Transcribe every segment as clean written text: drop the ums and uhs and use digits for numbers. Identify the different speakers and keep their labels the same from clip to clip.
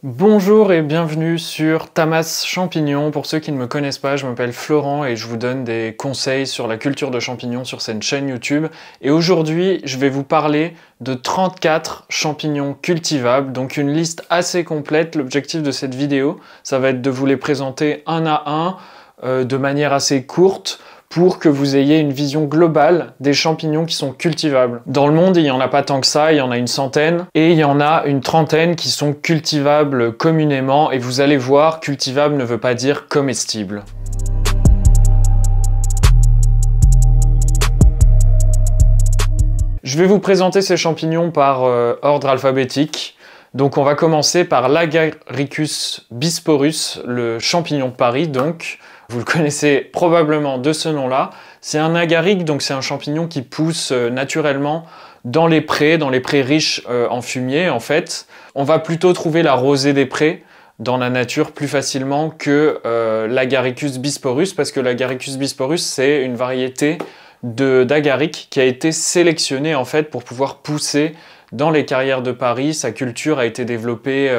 Speaker 1: Bonjour et bienvenue sur Tamas Champignons. Pour ceux qui ne me connaissent pas, je m'appelle Florent et je vous donne des conseils sur la culture de champignons sur cette chaîne YouTube. Et aujourd'hui, je vais vous parler de 34 champignons cultivables, donc une liste assez complète. L'objectif de cette vidéo, ça va être de vous les présenter un à un, de manière assez courte, pour que vous ayez une vision globale des champignons qui sont cultivables. Dans le monde, il n'y en a pas tant que ça, il y en a une centaine, et il y en a une trentaine qui sont cultivables communément, et vous allez voir, cultivable ne veut pas dire comestible. Je vais vous présenter ces champignons par ordre alphabétique. Donc on va commencer par l'Agaricus bisporus, le champignon de Paris donc. Vous le connaissez probablement de ce nom-là. C'est un agaric, donc c'est un champignon qui pousse naturellement dans les prés riches en fumier en fait. On va plutôt trouver la rosée des prés dans la nature plus facilement que l'Agaricus bisporus, parce que l'Agaricus bisporus c'est une variété d'agaric qui a été sélectionnée en fait pour pouvoir pousser dans les carrières de Paris. Sa culture a été développée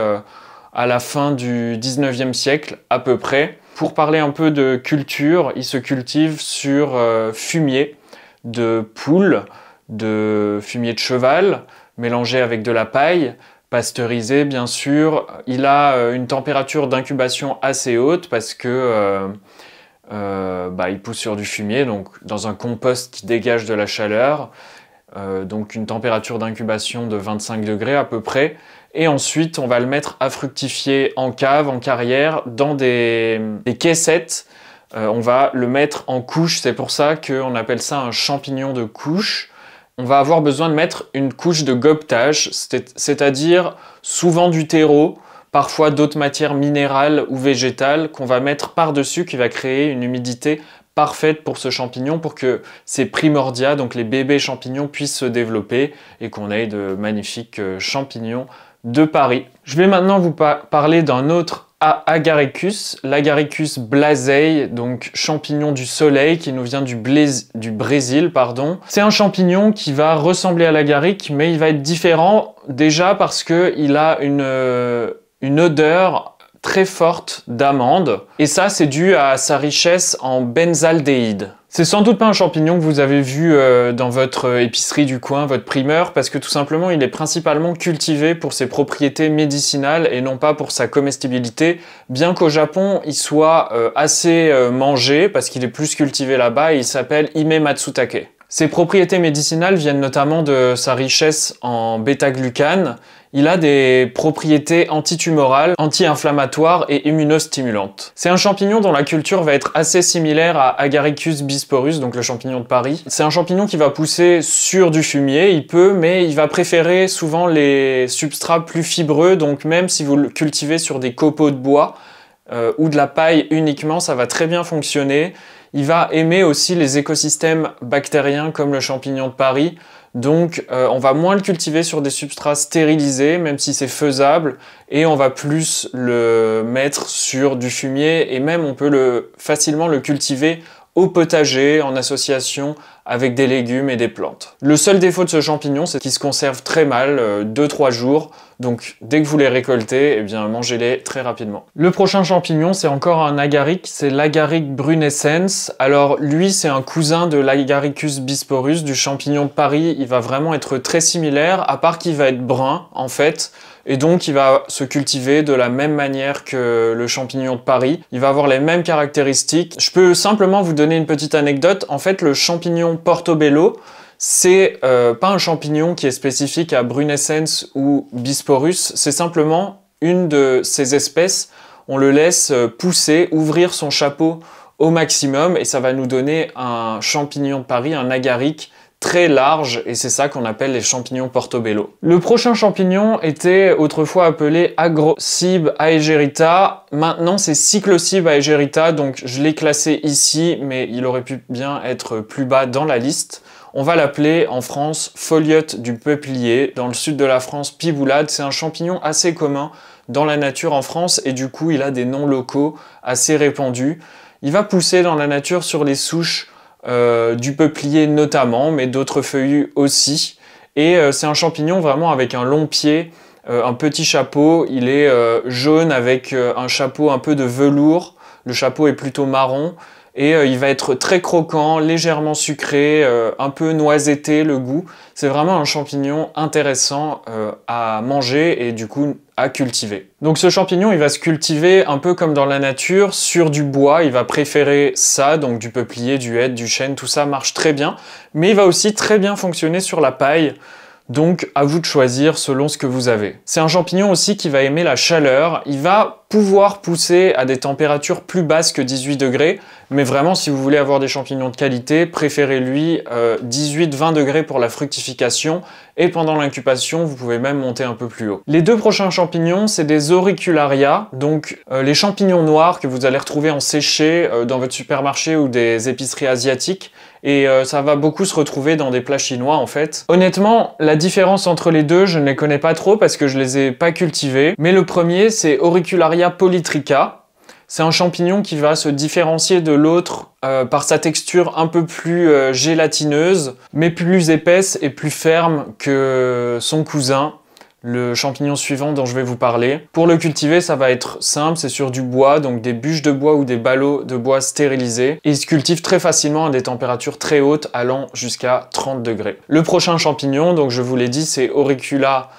Speaker 1: à la fin du 19e siècle à peu près. Pour parler un peu de culture, il se cultive sur fumier de poule, de fumier de cheval, mélangé avec de la paille, pasteurisé bien sûr. Il a une température d'incubation assez haute parce que il pousse sur du fumier, donc dans un compost qui dégage de la chaleur. Donc une température d'incubation de 25 degrés à peu près. Et ensuite, on va le mettre à fructifier en cave, en carrière, dans des caissettes. On va le mettre en couche, c'est pour ça qu'on appelle ça un champignon de couche. On va avoir besoin de mettre une couche de gobetage, c'est-à-dire souvent du terreau, parfois d'autres matières minérales ou végétales qu'on va mettre par-dessus, qui va créer une humidité parfaite pour ce champignon, pour que ces primordia, donc les bébés champignons, puissent se développer et qu'on ait de magnifiques champignons de Paris. Je vais maintenant vous parler d'un autre agaricus, l'Agaricus blazei, donc champignon du soleil qui nous vient du Brésil, pardon. C'est un champignon qui va ressembler à l'agaric, mais il va être différent déjà parce qu'il a une odeur très forte d'amande, et ça c'est dû à sa richesse en benzaldéhyde. C'est sans doute pas un champignon que vous avez vu dans votre épicerie du coin, votre primeur, parce que tout simplement il est principalement cultivé pour ses propriétés médicinales et non pas pour sa comestibilité, bien qu'au Japon il soit assez mangé parce qu'il est plus cultivé là-bas, et il s'appelle Hime Matsutake. Ses propriétés médicinales viennent notamment de sa richesse en bêta-glucane. Il a des propriétés antitumorales, anti-inflammatoires et immunostimulantes. C'est un champignon dont la culture va être assez similaire à Agaricus bisporus, donc le champignon de Paris. C'est un champignon qui va pousser sur du fumier, mais il va préférer souvent les substrats plus fibreux, donc même si vous le cultivez sur des copeaux de bois ou de la paille uniquement, ça va très bien fonctionner. Il va aimer aussi les écosystèmes bactériens comme le champignon de Paris. Donc on va moins le cultiver sur des substrats stérilisés, même si c'est faisable, et on va plus le mettre sur du fumier, et même on peut facilement le cultiver au potager en association avec des légumes et des plantes. Le seul défaut de ce champignon, c'est qu'il se conserve très mal, 2-3 jours, donc dès que vous les récoltez, eh bien mangez-les très rapidement. Le prochain champignon, c'est encore un agaric, c'est l'Agaric brunescens. Alors lui, c'est un cousin de l'Agaricus bisporus, du champignon de Paris. Il va vraiment être très similaire, à part qu'il va être brun en fait, et donc il va se cultiver de la même manière que le champignon de Paris. Il va avoir les mêmes caractéristiques. Je peux simplement vous donner une petite anecdote. En fait, le champignon portobello, c'est pas un champignon qui est spécifique à brunescens ou bisporus, c'est simplement une de ces espèces. On le laisse pousser, ouvrir son chapeau au maximum, et ça va nous donner un champignon de Paris, un agaric très large, et c'est ça qu'on appelle les champignons portobello. Le prochain champignon était autrefois appelé Agrocebe aegerita, maintenant c'est Cyclocebe aegerita, donc je l'ai classé ici, mais il aurait pu bien être plus bas dans la liste. On va l'appeler en France foliote du peuplier, dans le sud de la France piboulade. C'est un champignon assez commun dans la nature en France, et du coup il a des noms locaux assez répandus. Il va pousser dans la nature sur les souches du peuplier notamment, mais d'autres feuillus aussi. Et c'est un champignon vraiment avec un long pied un petit chapeau, il est jaune avec un chapeau un peu de velours. Le chapeau est plutôt marron et il va être très croquant, légèrement sucré, un peu noisetté le goût. C'est vraiment un champignon intéressant à manger et du coup à cultiver. Donc ce champignon, il va se cultiver un peu comme dans la nature, sur du bois. Il va préférer ça, donc du peuplier, du hêtre, du chêne, tout ça marche très bien. Mais il va aussi très bien fonctionner sur la paille. Donc à vous de choisir selon ce que vous avez. C'est un champignon aussi qui va aimer la chaleur. Il va pouvoir pousser à des températures plus basses que 18 degrés. Mais vraiment, si vous voulez avoir des champignons de qualité, préférez-lui 18-20 degrés pour la fructification. Et pendant l'incubation, vous pouvez même monter un peu plus haut. Les deux prochains champignons, c'est des auricularia. Donc les champignons noirs que vous allez retrouver en séché dans votre supermarché ou des épiceries asiatiques. Et ça va beaucoup se retrouver dans des plats chinois en fait. Honnêtement, la différence entre les deux, je ne les connais pas trop parce que je les ai pas cultivés. Mais le premier, c'est Auricularia polytricha. C'est un champignon qui va se différencier de l'autre par sa texture un peu plus gélatineuse, mais plus épaisse et plus ferme que son cousin, le champignon suivant dont je vais vous parler. Pour le cultiver, ça va être simple, c'est sur du bois, donc des bûches de bois ou des ballots de bois stérilisés. Et il se cultive très facilement à des températures très hautes, allant jusqu'à 30 degrés. Le prochain champignon, donc je vous l'ai dit, c'est Auricula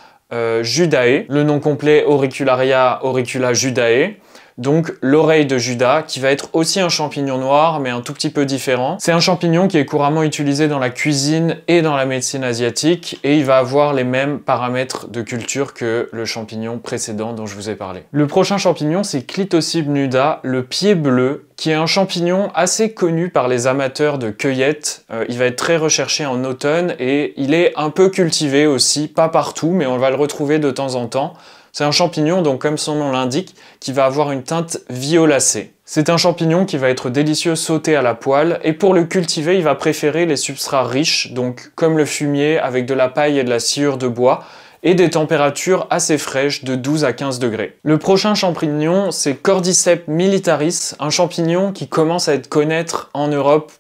Speaker 1: judae. Le nom complet, Auricularia auricula judae. Donc l'oreille de Judas, qui va être aussi un champignon noir, mais un tout petit peu différent. C'est un champignon qui est couramment utilisé dans la cuisine et dans la médecine asiatique, et il va avoir les mêmes paramètres de culture que le champignon précédent dont je vous ai parlé. Le prochain champignon, c'est Clitocybe nuda, le pied bleu, qui est un champignon assez connu par les amateurs de cueillette. Il va être très recherché en automne, et il est un peu cultivé aussi, pas partout, mais on va le retrouver de temps en temps. C'est un champignon, donc comme son nom l'indique, qui va avoir une teinte violacée. C'est un champignon qui va être délicieux sauté à la poêle, et pour le cultiver, il va préférer les substrats riches, donc comme le fumier, avec de la paille et de la sciure de bois, et des températures assez fraîches de 12 à 15 degrés. Le prochain champignon, c'est Cordyceps militaris, un champignon qui commence à être connu en Europe,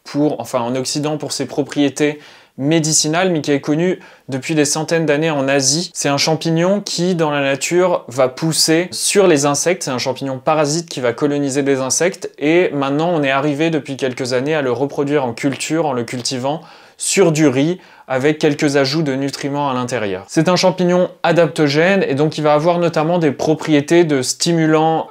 Speaker 1: en Occident, pour ses propriétés médicinal, mais qui est connu depuis des centaines d'années en Asie. C'est un champignon qui, dans la nature, va pousser sur les insectes. C'est un champignon parasite qui va coloniser des insectes. Et maintenant, on est arrivé depuis quelques années à le reproduire en culture, en le cultivant sur du riz, avec quelques ajouts de nutriments à l'intérieur. C'est un champignon adaptogène et donc il va avoir notamment des propriétés de stimulant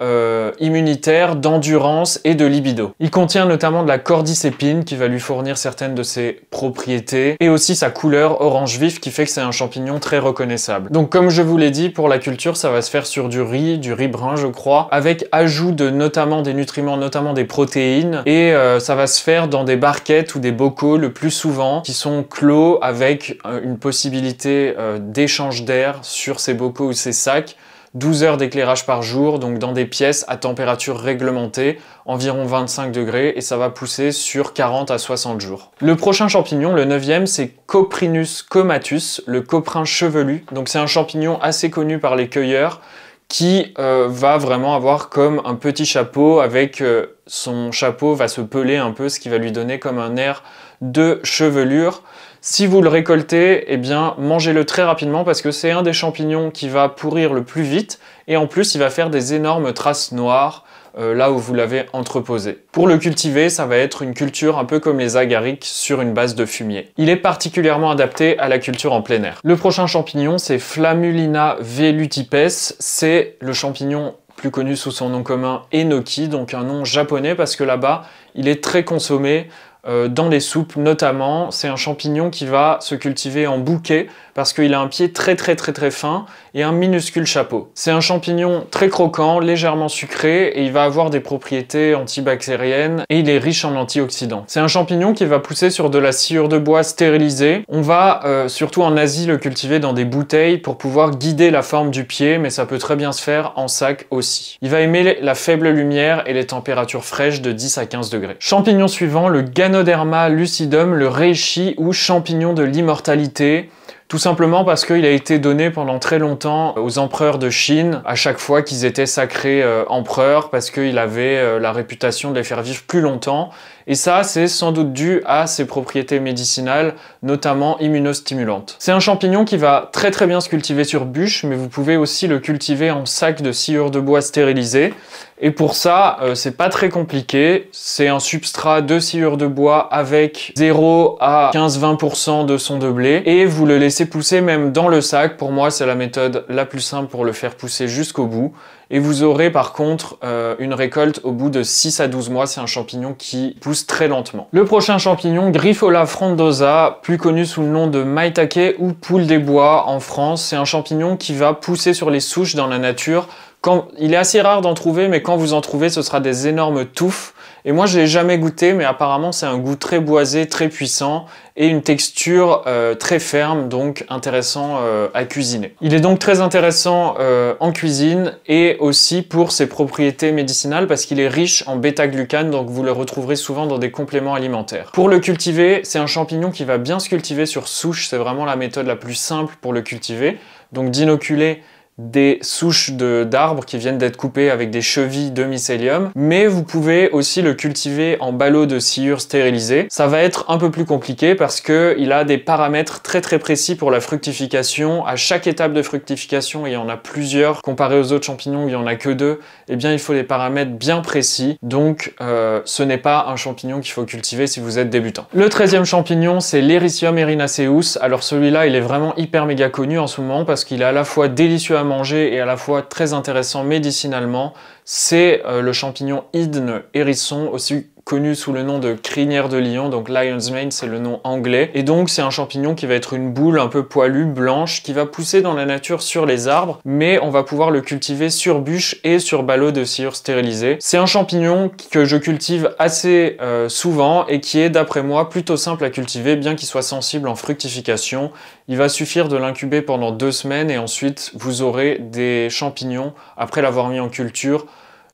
Speaker 1: immunitaire, d'endurance et de libido. Il contient notamment de la cordycépine qui va lui fournir certaines de ses propriétés et aussi sa couleur orange vif qui fait que c'est un champignon très reconnaissable. Donc comme je vous l'ai dit, pour la culture, ça va se faire sur du riz brun je crois, avec ajout de notamment des nutriments, notamment des protéines, et ça va se faire dans des barquettes ou des bocaux le plus souvent qui sont clos avec une possibilité d'échange d'air sur ces bocaux ou ces sacs, 12 heures d'éclairage par jour, donc dans des pièces à température réglementée, environ 25 degrés, et ça va pousser sur 40 à 60 jours. Le prochain champignon, le 9e, c'est Coprinus comatus, le coprin chevelu. Donc c'est un champignon assez connu par les cueilleurs, qui va vraiment avoir comme un petit chapeau, avec son chapeau va se peler un peu, ce qui va lui donner comme un air de chevelure. Si vous le récoltez, eh bien mangez-le très rapidement parce que c'est un des champignons qui va pourrir le plus vite et en plus il va faire des énormes traces noires là où vous l'avez entreposé. Pour le cultiver, ça va être une culture un peu comme les agarics sur une base de fumier. Il est particulièrement adapté à la culture en plein air. Le prochain champignon, c'est Flammulina velutipes. C'est le champignon plus connu sous son nom commun enoki, donc un nom japonais parce que là-bas, il est très consommé dans les soupes notamment. C'est un champignon qui va se cultiver en bouquet parce qu'il a un pied très fin et un minuscule chapeau. C'est un champignon très croquant, légèrement sucré et il va avoir des propriétés antibactériennes et il est riche en antioxydants. C'est un champignon qui va pousser sur de la sciure de bois stérilisée. On va surtout en Asie le cultiver dans des bouteilles pour pouvoir guider la forme du pied, mais ça peut très bien se faire en sac aussi. Il va aimer la faible lumière et les températures fraîches de 10 à 15 degrés. Champignon suivant, le Ganoderma lucidum, le reishi ou champignon de l'immortalité. Tout simplement parce qu'il a été donné pendant très longtemps aux empereurs de Chine, à chaque fois qu'ils étaient sacrés empereurs, parce qu'il avait la réputation de les faire vivre plus longtemps. Et ça, c'est sans doute dû à ses propriétés médicinales, notamment immunostimulantes. C'est un champignon qui va très très bien se cultiver sur bûche, mais vous pouvez aussi le cultiver en sac de sciure de bois stérilisé. Et pour ça, c'est pas très compliqué. C'est un substrat de sciure de bois avec 0 à 15-20% de son de blé. Et vous le laissez pousser même dans le sac. Pour moi, c'est la méthode la plus simple pour le faire pousser jusqu'au bout. Et vous aurez par contre une récolte au bout de 6 à 12 mois. C'est un champignon qui pousse très lentement. Le prochain champignon, Griffola frondosa, plus connu sous le nom de maitake ou poule des bois en France. C'est un champignon qui va pousser sur les souches dans la nature. Il est assez rare d'en trouver, mais quand vous en trouvez, ce sera des énormes touffes. Et moi, je l'ai jamais goûté, mais apparemment, c'est un goût très boisé, très puissant et une texture très ferme, donc intéressant à cuisiner. Il est donc très intéressant en cuisine et aussi pour ses propriétés médicinales parce qu'il est riche en bêta-glucane, donc vous le retrouverez souvent dans des compléments alimentaires. Pour le cultiver, c'est un champignon qui va bien se cultiver sur souche, c'est vraiment la méthode la plus simple pour le cultiver. Donc d'inoculer des souches d'arbres qui viennent d'être coupées avec des chevilles de mycélium, mais vous pouvez aussi le cultiver en ballot de sciure stérilisé. Ça va être un peu plus compliqué parce qu'il a des paramètres très très précis pour la fructification. À chaque étape de fructification, il y en a plusieurs. Comparé aux autres champignons, il n'y en a que 2. Eh bien, il faut des paramètres bien précis. Donc, ce n'est pas un champignon qu'il faut cultiver si vous êtes débutant. Le 13e champignon, c'est l'Ericium erinaceus. Alors celui-là, il est vraiment hyper méga connu en ce moment parce qu'il est à la fois délicieux à manger et à la fois très intéressant médicinalement. C'est le champignon hydne hérisson, aussi connu sous le nom de crinière de lion, donc lion's mane, c'est le nom anglais. Et donc c'est un champignon qui va être une boule un peu poilue, blanche, qui va pousser dans la nature sur les arbres, mais on va pouvoir le cultiver sur bûche et sur ballot de sciure stérilisé. C'est un champignon que je cultive assez souvent et qui est, d'après moi, plutôt simple à cultiver, bien qu'il soit sensible en fructification. Il va suffire de l'incuber pendant 2 semaines et ensuite vous aurez des champignons, après l'avoir mis en culture,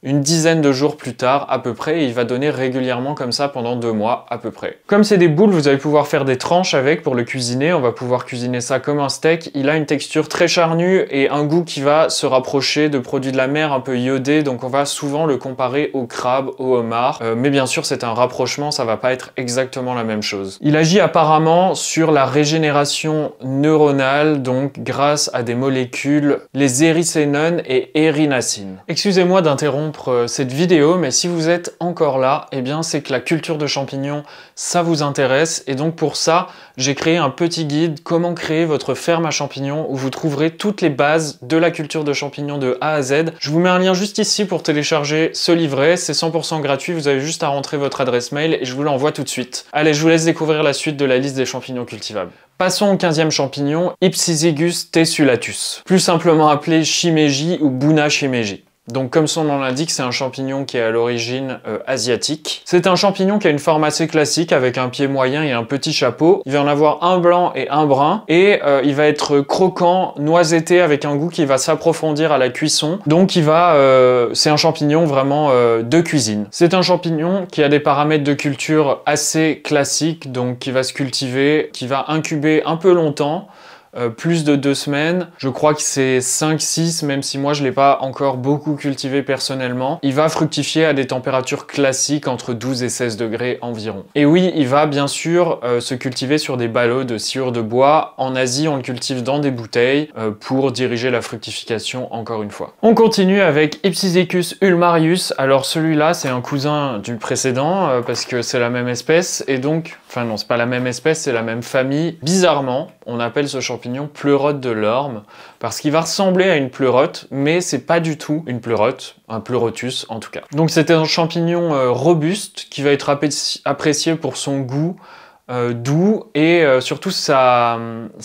Speaker 1: une dizaine de jours plus tard à peu près, et il va donner régulièrement comme ça pendant 2 mois à peu près. Comme c'est des boules, vous allez pouvoir faire des tranches avec pour le cuisiner, on va pouvoir cuisiner ça comme un steak. Il a une texture très charnue et un goût qui va se rapprocher de produits de la mer un peu iodés, donc on va souvent le comparer au crabe, au homard, mais bien sûr c'est un rapprochement, ça va pas être exactement la même chose. Il agit apparemment sur la régénération neuronale, donc grâce à des molécules, les éricénones et érinacines. Excusez-moi d'interrompre cette vidéo, mais si vous êtes encore là, eh bien c'est que la culture de champignons, ça vous intéresse, et donc pour ça, j'ai créé un petit guide comment créer votre ferme à champignons où vous trouverez toutes les bases de la culture de champignons de A à Z. Je vous mets un lien juste ici pour télécharger ce livret, c'est 100% gratuit, vous avez juste à rentrer votre adresse mail et je vous l'envoie tout de suite. Allez, je vous laisse découvrir la suite de la liste des champignons cultivables. Passons au 15e champignon, Ipsizygus tessulatus, plus simplement appelé shimeji ou Buna shimeji. Donc comme son nom l'indique, c'est un champignon qui est à l'origine asiatique. C'est un champignon qui a une forme assez classique avec un pied moyen et un petit chapeau. Il va en avoir un blanc et un brun et il va être croquant, noisetté avec un goût qui va s'approfondir à la cuisson. Donc c'est un champignon vraiment de cuisine. C'est un champignon qui a des paramètres de culture assez classiques, donc qui va se cultiver, qui va incuber un peu longtemps. Plus de 2 semaines, je crois que c'est 5-6, même si moi je l'ai pas encore beaucoup cultivé personnellement. Il va fructifier à des températures classiques entre 12 et 16 degrés environ. Et oui, il va bien sûr se cultiver sur des ballots de sciure de bois. En Asie, on le cultive dans des bouteilles pour diriger la fructification encore une fois. On continue avec Ipsizygus ulmarius. Alors celui-là, c'est un cousin du précédent parce que c'est la même espèce et donc, enfin non, c'est pas la même espèce, c'est la même famille. Bizarrement, on appelle ce champignon pleurote de l'orme parce qu'il va ressembler à une pleurote, mais c'est pas du tout une pleurote, un pleurotus en tout cas. Donc c'est un champignon robuste qui va être apprécié pour son goût doux et surtout sa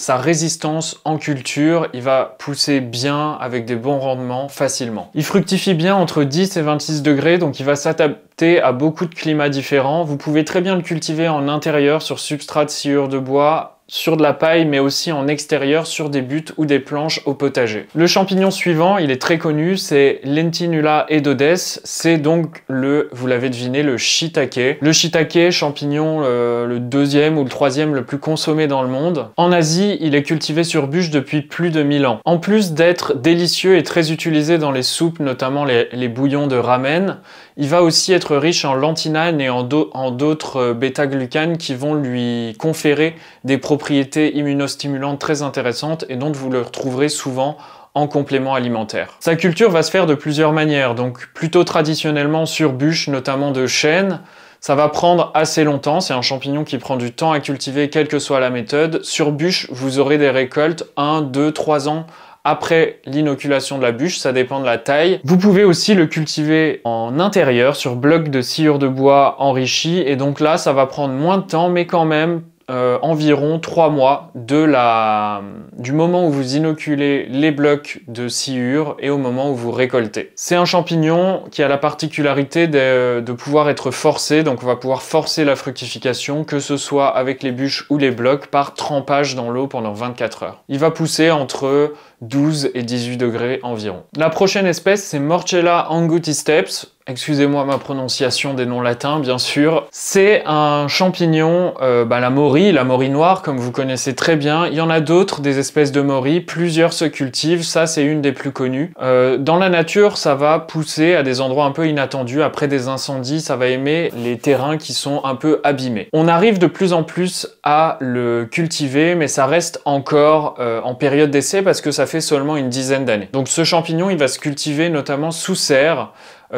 Speaker 1: résistance en culture. Il va pousser bien avec des bons rendements facilement. Il fructifie bien entre 10 et 26 degrés, donc il va s'adapter à beaucoup de climats différents. Vous pouvez très bien le cultiver en intérieur sur substrat de sciure de bois sur de la paille, mais aussi en extérieur sur des buttes ou des planches au potager. Le champignon suivant, il est très connu, c'est Lentinula edodes. C'est donc vous l'avez deviné, le shiitake. Le shiitake, champignon le deuxième ou le troisième le plus consommé dans le monde. En Asie, il est cultivé sur bûche depuis plus de 1000 ans. En plus d'être délicieux et très utilisé dans les soupes, notamment les bouillons de ramen, il va aussi être riche en lanthinane et en d'autres bêta-glucanes qui vont lui conférer des propriétés immunostimulantes très intéressantes et dont vous le retrouverez souvent en complément alimentaire. Sa culture va se faire de plusieurs manières, donc plutôt traditionnellement sur bûche, notamment de chêne. Ça va prendre assez longtemps, c'est un champignon qui prend du temps à cultiver, quelle que soit la méthode. Sur bûche, vous aurez des récoltes 1, 2, 3 ans après l'inoculation de la bûche, ça dépend de la taille. Vous pouvez aussi le cultiver en intérieur, sur bloc de sciure de bois enrichi, et donc là, ça va prendre moins de temps, mais quand même, environ 3 mois du moment où vous inoculez les blocs de sciure et au moment où vous récoltez. C'est un champignon qui a la particularité de pouvoir être forcé, donc on va pouvoir forcer la fructification, que ce soit avec les bûches ou les blocs, par trempage dans l'eau pendant 24 heures. Il va pousser entre 12 et 18 degrés environ. La prochaine espèce, c'est Morchella angutisteps. Excusez-moi ma prononciation des noms latins, bien sûr. C'est un champignon, la mori noire, comme vous connaissez très bien. Il y en a d'autres, des espèces de mori. Plusieurs se cultivent. Ça, c'est une des plus connues. Dans la nature, ça va pousser à des endroits un peu inattendus. Après des incendies, ça va aimer les terrains qui sont un peu abîmés. On arrive de plus en plus à le cultiver, mais ça reste encore en période d'essai parce que ça fait seulement une dizaine d'années. Donc ce champignon, il va se cultiver notamment sous serre.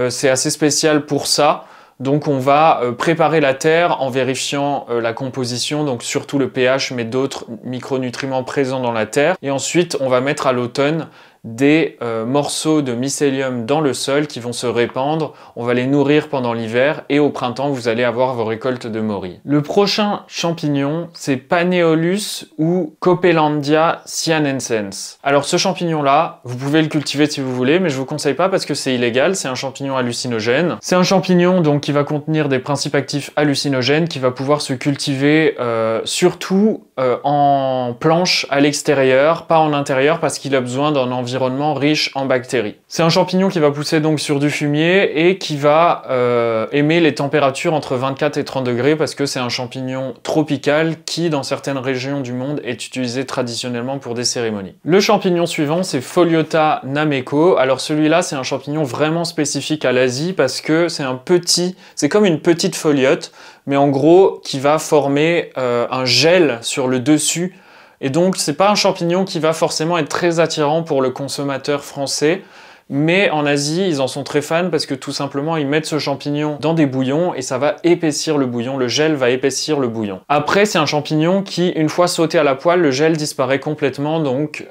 Speaker 1: C'est assez spécial pour ça. Donc on va préparer la terre en vérifiant la composition, donc surtout le pH, mais d'autres micronutriments présents dans la terre. Et ensuite, on va mettre à l'automne des morceaux de mycélium dans le sol qui vont se répandre. On va les nourrir pendant l'hiver et au printemps, vous allez avoir vos récoltes de mori. Le prochain champignon, c'est Paneolus ou Copelandia sianensis. Alors ce champignon-là, vous pouvez le cultiver si vous voulez, mais je vous conseille pas parce que c'est illégal, c'est un champignon hallucinogène. C'est un champignon donc qui va contenir des principes actifs hallucinogènes, qui va pouvoir se cultiver surtout en planche à l'extérieur, pas en intérieur parce qu'il a besoin d'un environnement riche en bactéries. C'est un champignon qui va pousser donc sur du fumier et qui va aimer les températures entre 24 et 30 degrés parce que c'est un champignon tropical qui, dans certaines régions du monde, est utilisé traditionnellement pour des cérémonies. Le champignon suivant, c'est Pholiota nameko. Alors celui-là, c'est un champignon vraiment spécifique à l'Asie parce que c'est comme une petite foliote, mais en gros, qui va former un gel sur le dessus. Et donc, c'est pas un champignon qui va forcément être très attirant pour le consommateur français, mais en Asie, ils en sont très fans parce que tout simplement, ils mettent ce champignon dans des bouillons et ça va épaissir le bouillon. Le gel va épaissir le bouillon. Après, c'est un champignon qui, une fois sauté à la poêle, le gel disparaît complètement. Donc,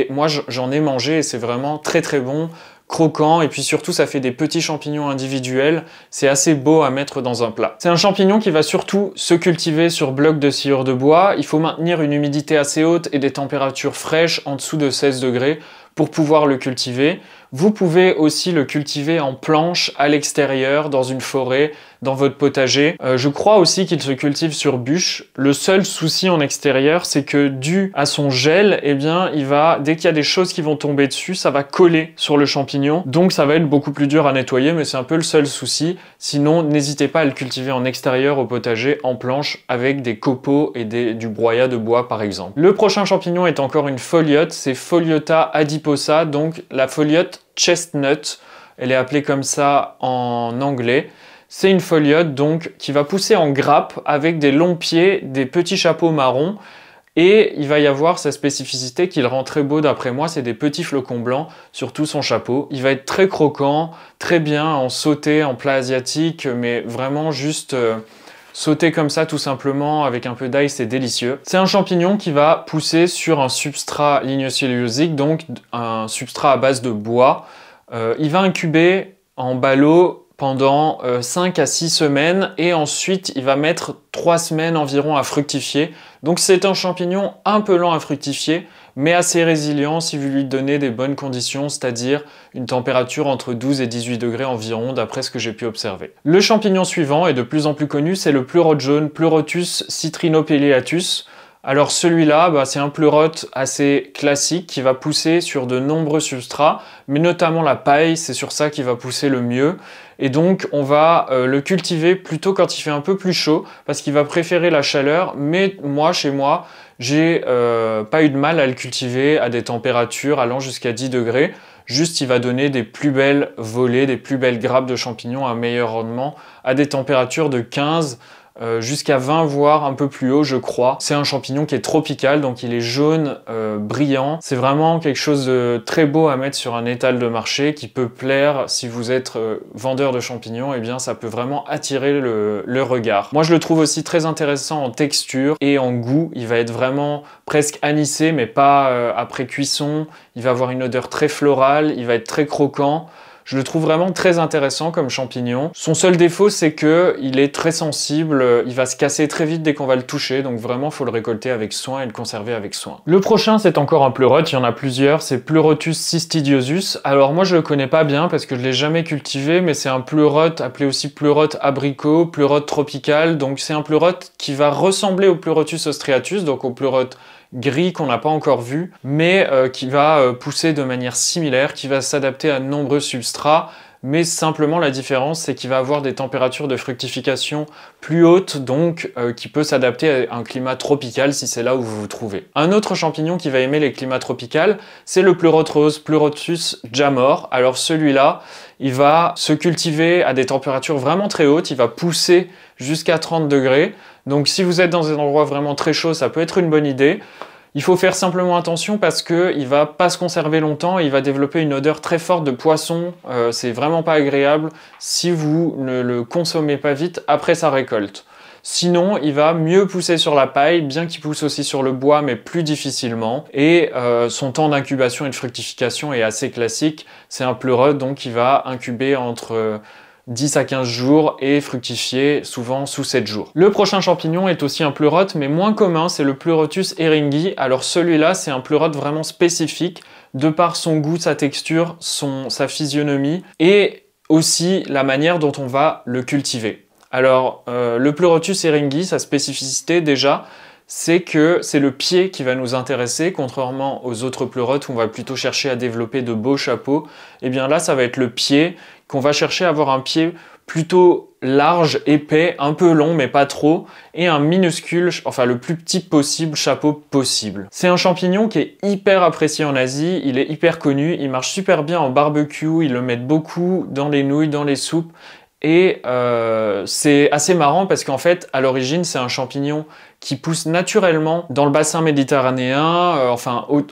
Speaker 1: moi, j'en ai mangé et c'est vraiment très très bon. Croquant, et puis surtout ça fait des petits champignons individuels, c'est assez beau à mettre dans un plat. C'est un champignon qui va surtout se cultiver sur bloc de sciure de bois. Il faut maintenir une humidité assez haute et des températures fraîches en dessous de 16 degrés pour pouvoir le cultiver. Vous pouvez aussi le cultiver en planche à l'extérieur, dans une forêt, dans votre potager. Je crois aussi qu'il se cultive sur bûche. Le seul souci en extérieur, c'est que dû à son gel, eh bien, dès qu'il y a des choses qui vont tomber dessus, ça va coller sur le champignon. Donc ça va être beaucoup plus dur à nettoyer, mais c'est un peu le seul souci. Sinon, n'hésitez pas à le cultiver en extérieur au potager, en planche, avec des copeaux et du broyat de bois par exemple. Le prochain champignon est encore une foliote, c'est Pholiota adiposa, donc la foliote chestnut, elle est appelée comme ça en anglais. C'est une foliote donc qui va pousser en grappe avec des longs pieds, des petits chapeaux marrons et il va y avoir sa spécificité qui le rend très beau d'après moi, c'est des petits flocons blancs sur tout son chapeau. Il va être très croquant, très bien en sauté, en plat asiatique, mais vraiment juste sauté comme ça tout simplement avec un peu d'ail, c'est délicieux. C'est un champignon qui va pousser sur un substrat lignocellulosique, donc un substrat à base de bois. Il va incuber en ballot pendant 5 à 6 semaines et ensuite il va mettre 3 semaines environ à fructifier. Donc c'est un champignon un peu lent à fructifier mais assez résilient si vous lui donnez des bonnes conditions, c'est-à-dire une température entre 12 et 18 degrés environ d'après ce que j'ai pu observer. Le champignon suivant est de plus en plus connu, c'est le pleurote jaune, Pleurotus citrinopelliatus. Alors celui-là, c'est un pleurote assez classique qui va pousser sur de nombreux substrats, mais notamment la paille, c'est sur ça qu'il va pousser le mieux. Et donc on va le cultiver plutôt quand il fait un peu plus chaud, parce qu'il va préférer la chaleur, mais moi, chez moi, j'ai pas eu de mal à le cultiver à des températures allant jusqu'à 10 degrés. Juste, il va donner des plus belles volées, des plus belles grappes de champignons à un meilleur rendement à des températures de 15 jusqu'à 20, voire un peu plus haut, je crois. C'est un champignon qui est tropical, donc il est jaune, brillant. C'est vraiment quelque chose de très beau à mettre sur un étal de marché qui peut plaire si vous êtes vendeur de champignons. Eh bien, ça peut vraiment attirer le regard. Moi, je le trouve aussi très intéressant en texture et en goût. Il va être vraiment presque anisé, mais pas après cuisson. Il va avoir une odeur très florale, il va être très croquant. Je le trouve vraiment très intéressant comme champignon. Son seul défaut, c'est qu'il est très sensible, il va se casser très vite dès qu'on va le toucher, donc vraiment, il faut le récolter avec soin et le conserver avec soin. Le prochain, c'est encore un pleurote, il y en a plusieurs, c'est Pleurotus cystidiosus. Alors moi, je le connais pas bien parce que je l'ai jamais cultivé, mais c'est un pleurote appelé aussi pleurote abricot, pleurote tropical, donc c'est un pleurote qui va ressembler au Pleurotus austriatus, donc au pleurote gris qu'on n'a pas encore vu, mais qui va pousser de manière similaire, qui va s'adapter à de nombreux substrats, mais simplement la différence c'est qu'il va avoir des températures de fructification plus hautes, donc qui peut s'adapter à un climat tropical si c'est là où vous vous trouvez. Un autre champignon qui va aimer les climats tropicaux, c'est le pleurote rose, Pleurotus jamor. Alors celui-là, il va se cultiver à des températures vraiment très hautes, il va pousser jusqu'à 30 degrés. Donc si vous êtes dans un endroit vraiment très chaud, ça peut être une bonne idée. Il faut faire simplement attention parce qu'il ne va pas se conserver longtemps et il va développer une odeur très forte de poisson. C'est vraiment pas agréable si vous ne le consommez pas vite après sa récolte. Sinon, il va mieux pousser sur la paille, bien qu'il pousse aussi sur le bois, mais plus difficilement. Et son temps d'incubation et de fructification est assez classique. C'est un pleurote, donc il va incuber entre 10 à 15 jours et fructifier souvent sous 7 jours. Le prochain champignon est aussi un pleurote, mais moins commun, c'est le Pleurotus ehrings. Alors celui-là, c'est un pleurote vraiment spécifique, de par son goût, sa texture, sa physionomie, et aussi la manière dont on va le cultiver. Alors, le Pleurotus ehrings, sa spécificité déjà, c'est que c'est le pied qui va nous intéresser, contrairement aux autres pleurotes où on va plutôt chercher à développer de beaux chapeaux. Et bien là, ça va être le pied, qu'on va chercher à avoir un pied plutôt large, épais, un peu long, mais pas trop, et un minuscule, enfin le plus petit possible, chapeau possible. C'est un champignon qui est hyper apprécié en Asie, il est hyper connu, il marche super bien en barbecue, ils le mettent beaucoup dans les nouilles, dans les soupes, et c'est assez marrant parce qu'en fait, à l'origine, c'est un champignon qui pousse naturellement dans le bassin méditerranéen,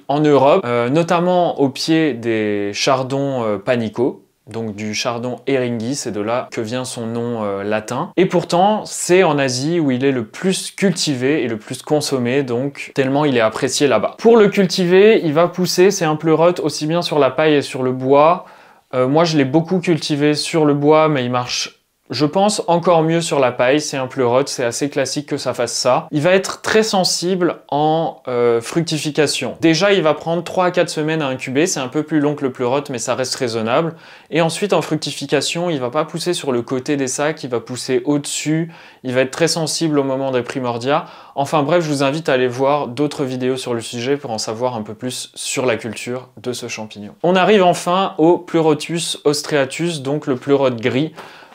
Speaker 1: en Europe, notamment au pied des chardons panicots, donc du chardon ehrings, c'est de là que vient son nom latin. Et pourtant, c'est en Asie où il est le plus cultivé et le plus consommé, donc tellement il est apprécié là-bas. Pour le cultiver, il va pousser, c'est un pleurote aussi bien sur la paille et sur le bois. Moi, je l'ai beaucoup cultivé sur le bois, mais il marche, je pense, encore mieux sur la paille. C'est un pleurote, c'est assez classique que ça fasse ça. Il va être très sensible en fructification. Déjà, il va prendre 3 à 4 semaines à incuber. C'est un peu plus long que le pleurote, mais ça reste raisonnable. Et ensuite, en fructification, il va pas pousser sur le côté des sacs, il va pousser au-dessus. Il va être très sensible au moment des primordia. Enfin bref, je vous invite à aller voir d'autres vidéos sur le sujet pour en savoir un peu plus sur la culture de ce champignon. On arrive enfin au Pleurotus austriatus, donc le pleurote gris.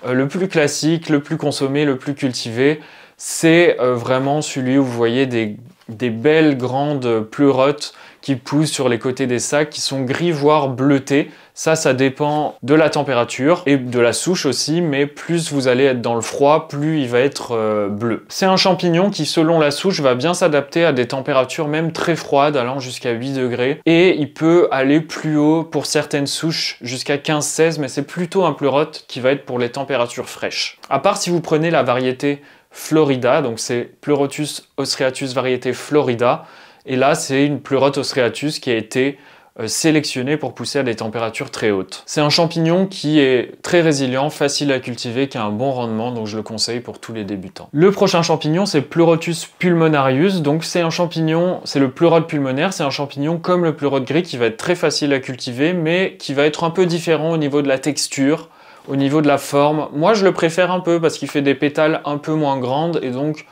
Speaker 1: Le plus classique, le plus consommé, le plus cultivé, c'est vraiment celui où vous voyez des belles grandes pleurotes qui poussent sur les côtés des sacs, qui sont gris voire bleutés. Ça dépend de la température et de la souche aussi, mais plus vous allez être dans le froid, plus il va être bleu. C'est un champignon qui, selon la souche, va bien s'adapter à des températures même très froides, allant jusqu'à 8 degrés. Et il peut aller plus haut pour certaines souches, jusqu'à 15-16, mais c'est plutôt un pleurote qui va être pour les températures fraîches. À part si vous prenez la variété Florida, donc c'est Pleurotus austriatus variété Florida, et là c'est une pleurote austriatus qui a été sélectionné pour pousser à des températures très hautes. C'est un champignon qui est très résilient, facile à cultiver, qui a un bon rendement, donc je le conseille pour tous les débutants. Le prochain champignon, c'est Pleurotus pulmonarius, donc c'est un champignon, c'est le pleurote pulmonaire, c'est un champignon comme le pleurote gris qui va être très facile à cultiver, mais qui va être un peu différent au niveau de la texture, au niveau de la forme. Moi je le préfère un peu parce qu'il fait des pétales un peu moins grandes et donc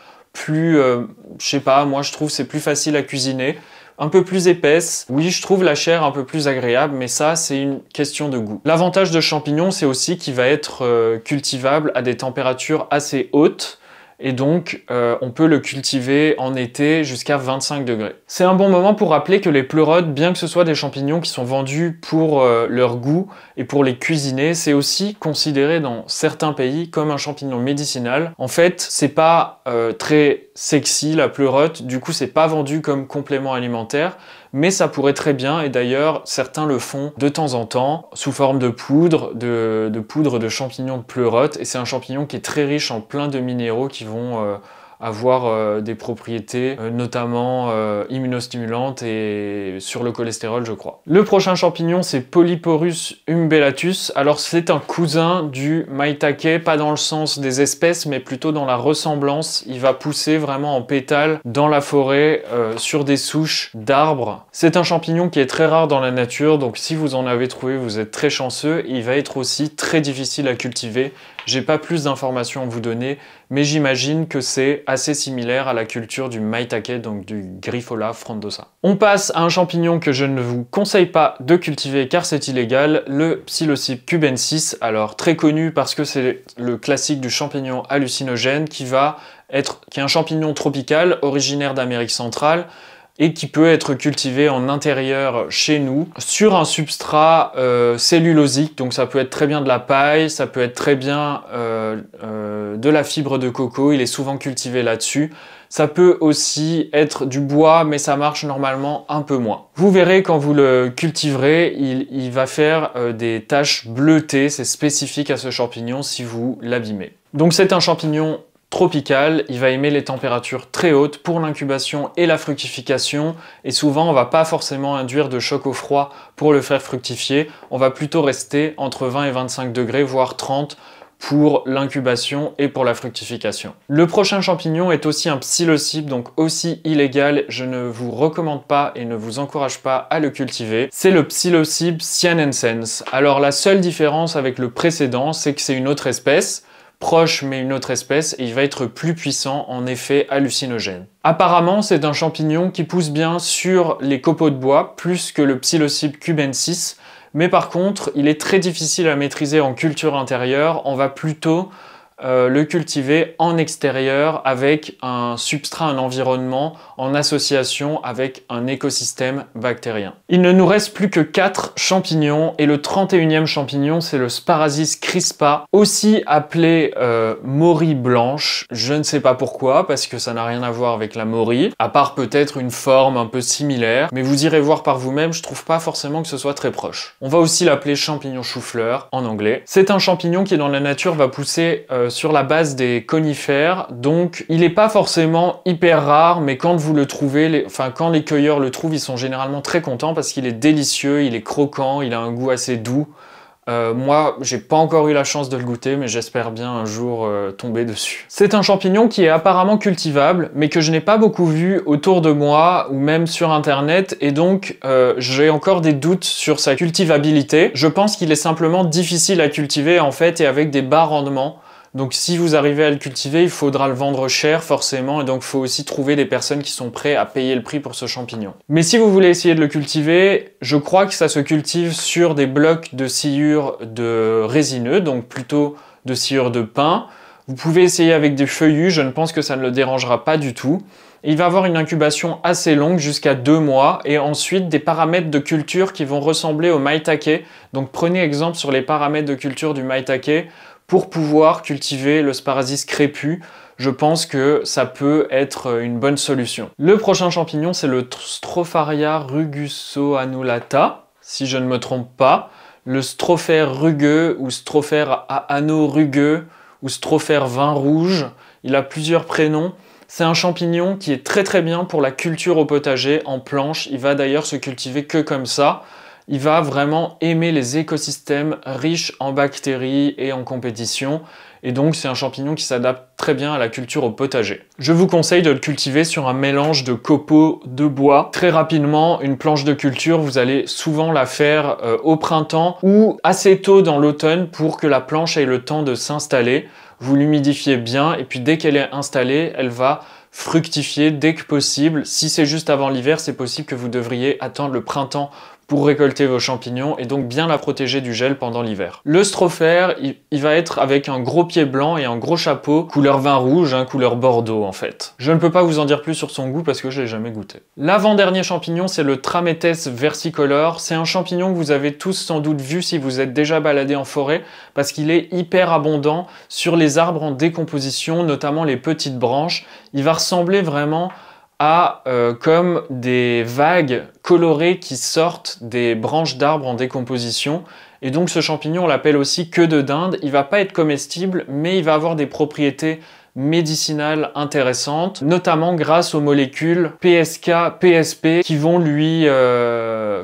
Speaker 1: plus, je sais pas, moi je trouve c'est plus facile à cuisiner. Un peu plus épaisse. Oui, je trouve la chair un peu plus agréable, mais ça, c'est une question de goût. L'avantage de champignon, c'est aussi qu'il va être cultivable à des températures assez hautes. Et donc, on peut le cultiver en été jusqu'à 25 degrés. C'est un bon moment pour rappeler que les pleurotes, bien que ce soit des champignons qui sont vendus pour leur goût et pour les cuisiner, c'est aussi considéré dans certains pays comme un champignon médicinal. En fait, c'est pas très sexy la pleurote, du coup c'est pas vendu comme complément alimentaire, mais ça pourrait très bien, et d'ailleurs certains le font de temps en temps, sous forme de poudre, de poudre de champignons de pleurote, et c'est un champignon qui est très riche en plein de minéraux qui vont avoir des propriétés notamment immunostimulantes et sur le cholestérol, je crois. Le prochain champignon, c'est Polyporus umbellatus. Alors c'est un cousin du maitake, pas dans le sens des espèces, mais plutôt dans la ressemblance. Il va pousser vraiment en pétales dans la forêt sur des souches d'arbres. C'est un champignon qui est très rare dans la nature, donc si vous en avez trouvé, vous êtes très chanceux. Il va être aussi très difficile à cultiver. J'ai pas plus d'informations à vous donner, mais j'imagine que c'est assez similaire à la culture du maitake, donc du Grifola frondosa. On passe à un champignon que je ne vous conseille pas de cultiver car c'est illégal, le Psilocybe cubensis. Alors très connu parce que c'est le classique du champignon hallucinogène qui est un champignon tropical originaire d'Amérique centrale, et qui peut être cultivé en intérieur chez nous, sur un substrat cellulosique, donc ça peut être très bien de la paille, ça peut être très bien de la fibre de coco, il est souvent cultivé là-dessus. Ça peut aussi être du bois, mais ça marche normalement un peu moins. Vous verrez quand vous le cultiverez, il va faire des taches bleutées, c'est spécifique à ce champignon si vous l'abîmez. Donc c'est un champignon tropical, il va aimer les températures très hautes pour l'incubation et la fructification, et souvent on va pas forcément induire de choc au froid pour le faire fructifier, on va plutôt rester entre 20 et 25 degrés, voire 30 pour l'incubation et pour la fructification. Le prochain champignon est aussi un psilocybe, donc aussi illégal, je ne vous recommande pas et ne vous encourage pas à le cultiver. C'est le Psilocybe cyanensis. Alors la seule différence avec le précédent, c'est que c'est une autre espèce, proche mais une autre espèce, et il va être plus puissant en effet hallucinogène. Apparemment, c'est un champignon qui pousse bien sur les copeaux de bois, plus que le Psilocybe cubensis, mais par contre, il est très difficile à maîtriser en culture intérieure, on va plutôt le cultiver en extérieur avec un substrat, un environnement en association avec un écosystème bactérien. Il ne nous reste plus que 4 champignons et le 31e champignon c'est le Sparasis crispa, aussi appelé morie blanche. Je ne sais pas pourquoi parce que ça n'a rien à voir avec la morie, à part peut-être une forme un peu similaire, mais vous irez voir par vous-même, je trouve pas forcément que ce soit très proche. On va aussi l'appeler champignon chou-fleur en anglais. C'est un champignon qui dans la nature va pousser sur la base des conifères, donc il n'est pas forcément hyper rare, mais quand vous le trouvez, quand les cueilleurs le trouvent, ils sont généralement très contents parce qu'il est délicieux, il est croquant, il a un goût assez doux. Moi, j'ai pas encore eu la chance de le goûter, mais j'espère bien un jour tomber dessus. C'est un champignon qui est apparemment cultivable, mais que je n'ai pas beaucoup vu autour de moi, ou même sur internet, et donc j'ai encore des doutes sur sa cultivabilité. Je pense qu'il est simplement difficile à cultiver, en fait, et avec des bas rendements. Donc si vous arrivez à le cultiver, il faudra le vendre cher forcément, et donc il faut aussi trouver des personnes qui sont prêtes à payer le prix pour ce champignon. Mais si vous voulez essayer de le cultiver, je crois que ça se cultive sur des blocs de sciure de résineux, donc plutôt de sciure de pin. Vous pouvez essayer avec des feuillus, je ne pense que ça ne le dérangera pas du tout. Il va avoir une incubation assez longue, jusqu'à 2 mois, et ensuite des paramètres de culture qui vont ressembler au maitake. Donc prenez exemple sur les paramètres de culture du maitake pour pouvoir cultiver le Sparasis crépus. Je pense que ça peut être une bonne solution. Le prochain champignon, c'est le Stropharia rugusoannulata, si je ne me trompe pas. Le strophère rugueux ou strophère à anneaux rugueux ou strophère vin rouge. Il a plusieurs prénoms. C'est un champignon qui est très bien pour la culture au potager en planche. Il va d'ailleurs se cultiver que comme ça. Il va vraiment aimer les écosystèmes riches en bactéries et en compétition. Et donc c'est un champignon qui s'adapte très bien à la culture au potager. Je vous conseille de le cultiver sur un mélange de copeaux de bois. Très rapidement, une planche de culture, vous allez souvent la faire au printemps ou assez tôt dans l'automne pour que la planche ait le temps de s'installer. Vous l'humidifiez bien et puis dès qu'elle est installée, elle va fructifier dès que possible. Si c'est juste avant l'hiver, c'est possible que vous devriez attendre le printemps pour récolter vos champignons et donc bien la protéger du gel pendant l'hiver. Le stropher, il va être avec un gros pied blanc et un gros chapeau, couleur vin rouge, couleur bordeaux en fait. Je ne peux pas vous en dire plus sur son goût parce que je l'ai jamais goûté. L'avant-dernier champignon, c'est le Trametes versicolor. C'est un champignon que vous avez tous sans doute vu si vous êtes déjà baladé en forêt parce qu'il est hyper abondant sur les arbres en décomposition, notamment les petites branches. Il va ressembler vraiment à comme des vagues colorées qui sortent des branches d'arbres en décomposition. Et donc ce champignon, on l'appelle aussi queue de dinde. Il va pas être comestible, mais il va avoir des propriétés médicinales intéressantes, notamment grâce aux molécules PSK, PSP, qui vont lui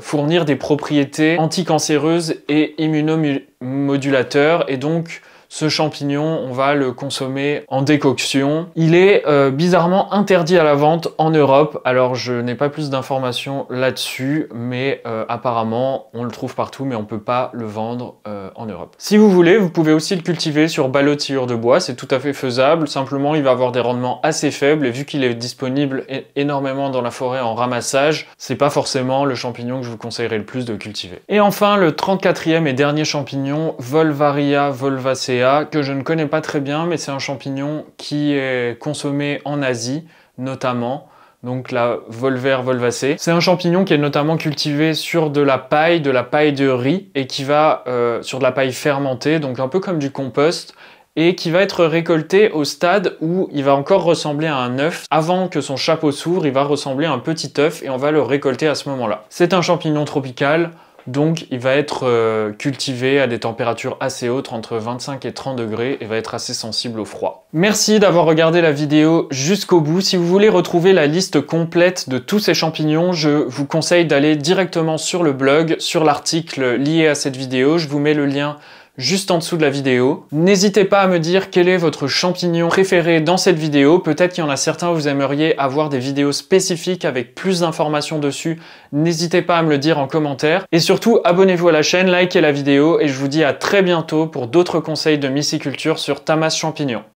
Speaker 1: fournir des propriétés anticancéreuses et immunomodulateurs. Et donc ce champignon, on va le consommer en décoction. Il est bizarrement interdit à la vente en Europe. Alors je n'ai pas plus d'informations là-dessus, mais apparemment on le trouve partout, mais on ne peut pas le vendre en Europe. Si vous voulez, vous pouvez aussi le cultiver sur ballot de sciure de bois, c'est tout à fait faisable. Simplement, il va avoir des rendements assez faibles et vu qu'il est disponible énormément dans la forêt en ramassage, c'est pas forcément le champignon que je vous conseillerais le plus de cultiver. Et enfin, le 34e et dernier champignon, Volvaria volvacea, que je ne connais pas très bien, mais c'est un champignon qui est consommé en Asie, notamment, donc la Volver volvacée. C'est un champignon qui est notamment cultivé sur de la paille de riz, et qui va sur de la paille fermentée, donc un peu comme du compost, et qui va être récolté au stade où il va encore ressembler à un œuf. Avant que son chapeau s'ouvre, il va ressembler à un petit œuf, et on va le récolter à ce moment-là. C'est un champignon tropical, donc il va être cultivé à des températures assez hautes, entre 25 et 30 degrés, et va être assez sensible au froid. Merci d'avoir regardé la vidéo jusqu'au bout. Si vous voulez retrouver la liste complète de tous ces champignons, je vous conseille d'aller directement sur le blog, sur l'article lié à cette vidéo. Je vous mets le lien juste en dessous de la vidéo. N'hésitez pas à me dire quel est votre champignon préféré dans cette vidéo. Peut-être qu'il y en a certains où vous aimeriez avoir des vidéos spécifiques avec plus d'informations dessus. N'hésitez pas à me le dire en commentaire. Et surtout, abonnez-vous à la chaîne, likez la vidéo et je vous dis à très bientôt pour d'autres conseils de myciculture sur Tamas Champignons.